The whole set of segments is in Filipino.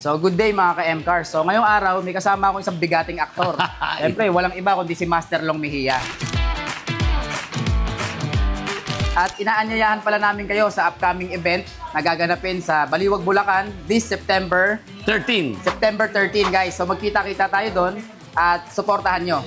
So, good day mga ka-MCARS. So, ngayong araw, may kasama akong isang bigating aktor. Siyempre, walang iba kundi si Master Long Mejia. At inaanyayahan pala namin kayo sa upcoming event na gaganapin sa Baliwag, Bulacan this September 13. 13, guys. So, magkita-kita tayo doon at suportahan nyo.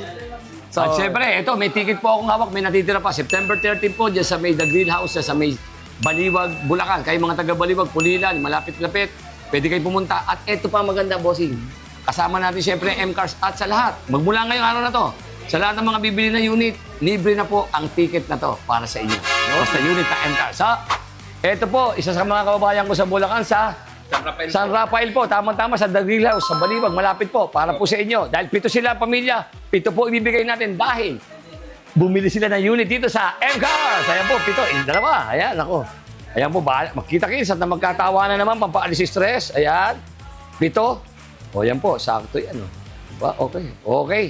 So, At syempre, ito, may ticket po akong hawak, may natitira pa. September 13 po, dyan sa may The Greenhouse, sa may Baliwag, Bulacan. Kayo mga taga Baliwag, Pulilan, malapit-lapit, pwede kayo pumunta. At ito pa maganda, bossing. Kasama natin syempre MCARS at sa lahat. Magmula ngayong araw na to, sa lahat ng mga bibili na unit, libre na po ang ticket na to para sa inyo. Basta unit na MCARS. So, ito po, isa sa mga kababayan ko sa Bulacan sa San Rafael po. Tama-tama sa The Greenhouse, sa Baliwag, malapit po. Para po sa inyo. Dahil 7 sila, pamilya, 7 po ibibigay natin dahil bumili sila ng unit dito sa MCARS. Ayan po, 7. Dalawa. Ayan, ako. Ayan po, magkita-kita na magkatawa na naman, pampaalis stress. Ayan. 7. O, yan po, sakto yan. O. Diba? Okay. Okay.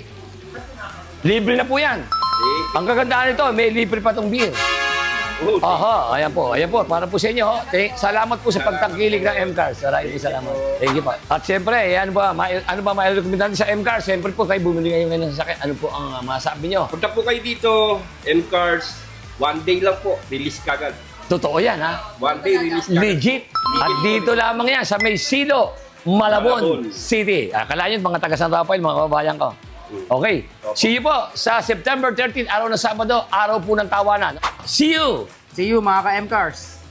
Libre na po yan. Ang kagandahan nito, may libre pa tong beer. Aha, ayan po, para po sa inyo. Salamat po sa pagtangkilik ng MCARS. Maraming salamat. Thank you po. At siyempre, ano ba mai-recommend natin sa MCARS? Siyempre po, kayo bumili ngayon ng sasakyan. Ano po ang masabi nyo? Punta po kayo dito, MCARS, one day lang po, release kagad. Totoo yan, ha? One day release kagad. Legit. At dito lamang yan sa may Silo, Malabon City. Akala yun, mga taga San Rafael, mga kababayan ko. Okay. See you po sa September 13, araw na Sabado, araw po ng tawanan. See you! see you mga ka-MCARS.